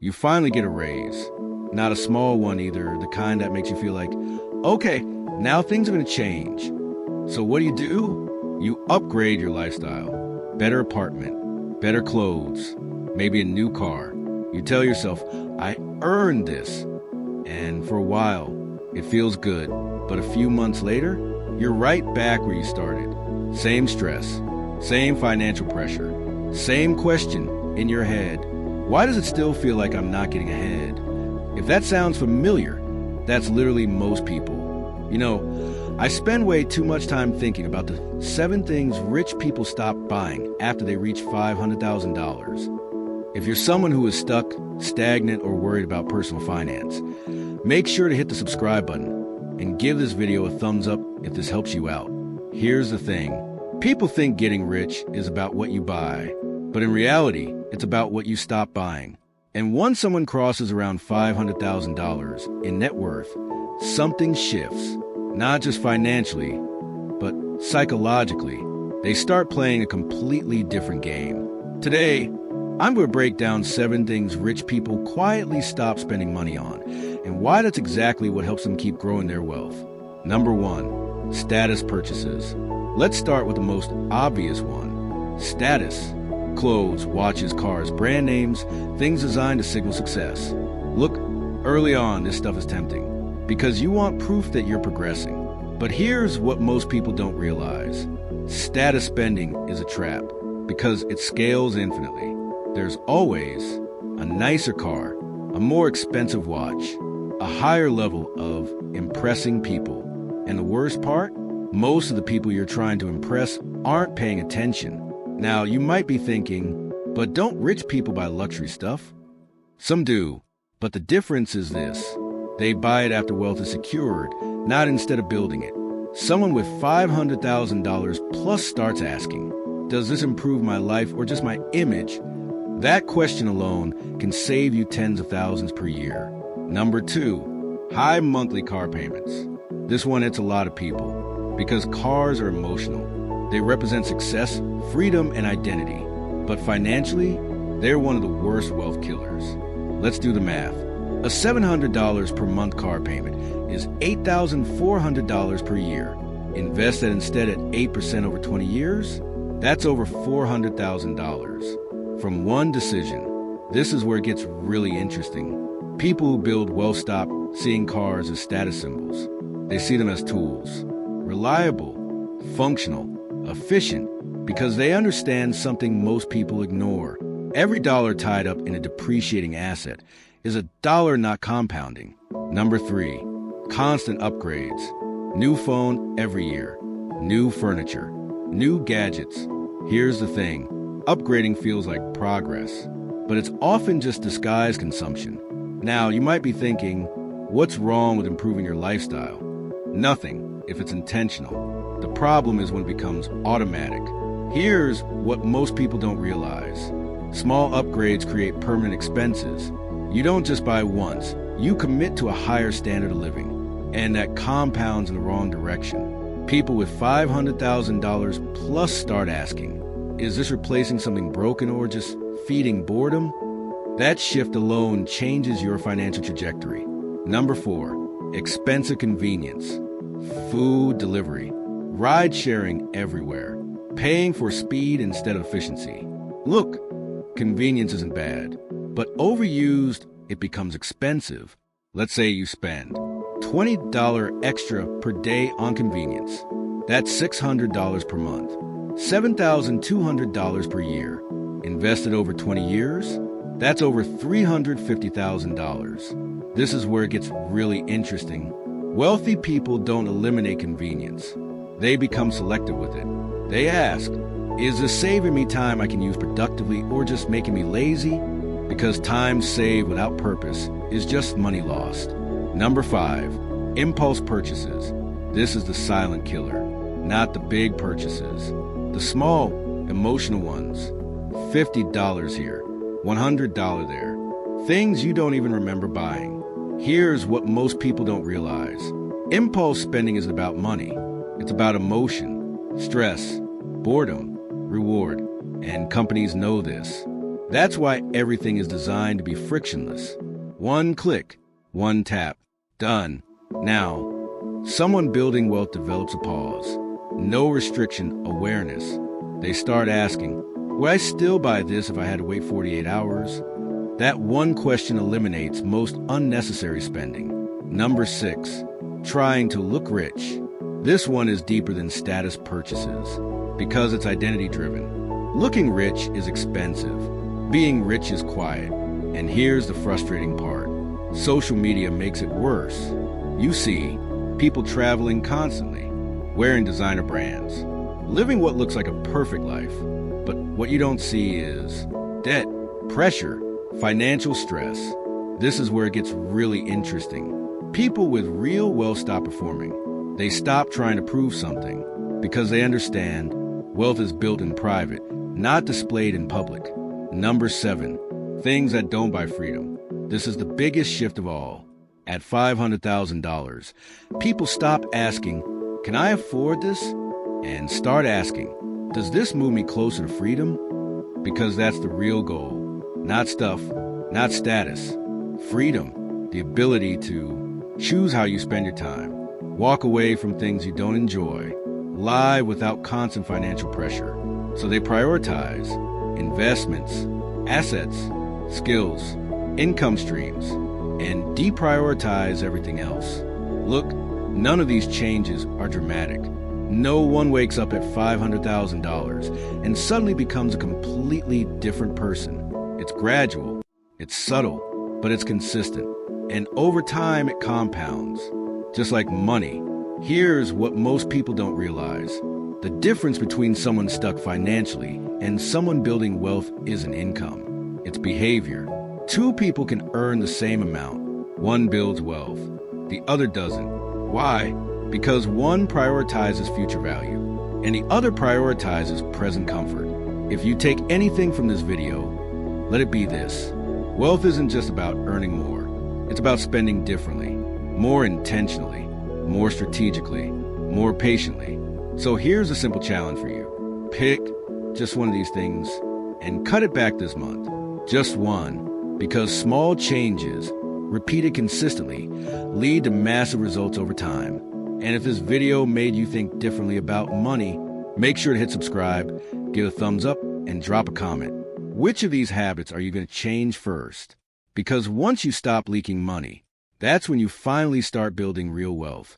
You finally get a raise. Not a small one either, the kind that makes you feel like, okay, now things are going to change. So what do? You upgrade your lifestyle. Better apartment, better clothes, maybe a new car. You tell yourself, I earned this. And for a while, it feels good. But a few months later, you're right back where you started. Same stress, same financial pressure, same question in your head. Why does it still feel like I'm not getting ahead? If that sounds familiar, that's literally most people. You know, I spend way too much time thinking about the 7 things rich people stop buying after they reach $500,000. If you're someone who is stuck, stagnant, or worried about personal finance, make sure to hit the subscribe button and give this video a thumbs up if this helps you out. Here's the thing. People think getting rich is about what you buy, but in reality, it's about what you stop buying. And once someone crosses around $500,000 in net worth, something shifts, not just financially, but psychologically. They start playing a completely different game. Today, I'm going to break down 7 things rich people quietly stop spending money on, and why that's exactly what helps them keep growing their wealth. Number 1, status purchases. Let's start with the most obvious one, status. Clothes, watches, cars, brand names, things designed to signal success. Look, early on, this stuff is tempting because you want proof that you're progressing. But here's what most people don't realize. Status spending is a trap because it scales infinitely. There's always a nicer car, a more expensive watch, a higher level of impressing people. And the worst part? Most of the people you're trying to impress aren't paying attention. Now, you might be thinking, but don't rich people buy luxury stuff? Some do, but the difference is this. They buy it after wealth is secured, not instead of building it. Someone with $500,000 plus starts asking, does this improve my life or just my image? That question alone can save you tens of thousands per year. Number 2, high monthly car payments. This one hits a lot of people because cars are emotional. They represent success, freedom, and identity. But financially, they're one of the worst wealth killers. Let's do the math. A $700 per month car payment is $8,400 per year. Invest that instead at 8% over 20 years, that's over $400,000. From one decision. This is where it gets really interesting. People who build wealth stop seeing cars as status symbols. They see them as tools. Reliable, functional, efficient, because they understand something most people ignore. Every dollar tied up in a depreciating asset is a dollar not compounding. Number 3, constant upgrades. New phone every year. New furniture. New gadgets. Here's the thing. Upgrading feels like progress, but it's often just disguised consumption. Now, you might be thinking, what's wrong with improving your lifestyle? Nothing, if it's intentional. The problem is when it becomes automatic. Here's what most people don't realize. Small upgrades create permanent expenses. You don't just buy once, you commit to a higher standard of living. And that compounds in the wrong direction. People with $500,000 plus start asking, is this replacing something broken or just feeding boredom? That shift alone changes your financial trajectory. Number 4, expensive convenience. Food delivery. Ride sharing everywhere. Paying for speed instead of efficiency. Look, convenience isn't bad, but overused, it becomes expensive. Let's say you spend $20 extra per day on convenience. That's $600 per month. $7,200 per year. Invested over 20 years, that's over $350,000. This is where it gets really interesting. Wealthy people don't eliminate convenience. They become selective with it. They ask, is this saving me time I can use productively or just making me lazy? Because time saved without purpose is just money lost. Number 5, impulse purchases. This is the silent killer, not the big purchases. The small, emotional ones. $50 here, $100 there. Things you don't even remember buying. Here's what most people don't realize. Impulse spending isn't about money. It's about emotion, stress, boredom, reward. And companies know this. That's why everything is designed to be frictionless. One click, one tap, done. Now, someone building wealth develops a pause. No restriction, awareness. They start asking, would I still buy this if I had to wait 48 hours? That one question eliminates most unnecessary spending. Number 6, trying to look rich. This one is deeper than status purchases because it's identity-driven. Looking rich is expensive. Being rich is quiet. And here's the frustrating part. Social media makes it worse. You see people traveling constantly, wearing designer brands, living what looks like a perfect life. But what you don't see is debt, pressure, financial stress. This is where it gets really interesting. People with real wealth stop performing. They stop trying to prove something because they understand wealth is built in private, not displayed in public. Number 7, things that don't buy freedom. This is the biggest shift of all. At $500,000, people stop asking, can I afford this? And start asking, does this move me closer to freedom? Because that's the real goal. Not stuff, not status. Freedom, the ability to choose how you spend your time, walk away from things you don't enjoy, lie without constant financial pressure. So they prioritize investments, assets, skills, income streams, and deprioritize everything else. Look, none of these changes are dramatic. No one wakes up at $500,000 and suddenly becomes a completely different person. It's gradual, it's subtle, but it's consistent. And over time, it compounds. Just like money, here's what most people don't realize. The difference between someone stuck financially and someone building wealth isn't income. It's behavior. 2 people can earn the same amount. One builds wealth, the other doesn't. Why? Because one prioritizes future value, and the other prioritizes present comfort. If you take anything from this video, let it be this. Wealth isn't just about earning more. It's about spending differently, more intentionally, more strategically, more patiently. So here's a simple challenge for you. Pick just one of these things and cut it back this month. Just one, because small changes, repeated consistently, lead to massive results over time. And if this video made you think differently about money, make sure to hit subscribe, give a thumbs up, and drop a comment. Which of these habits are you going to change first? Because once you stop leaking money, that's when you finally start building real wealth.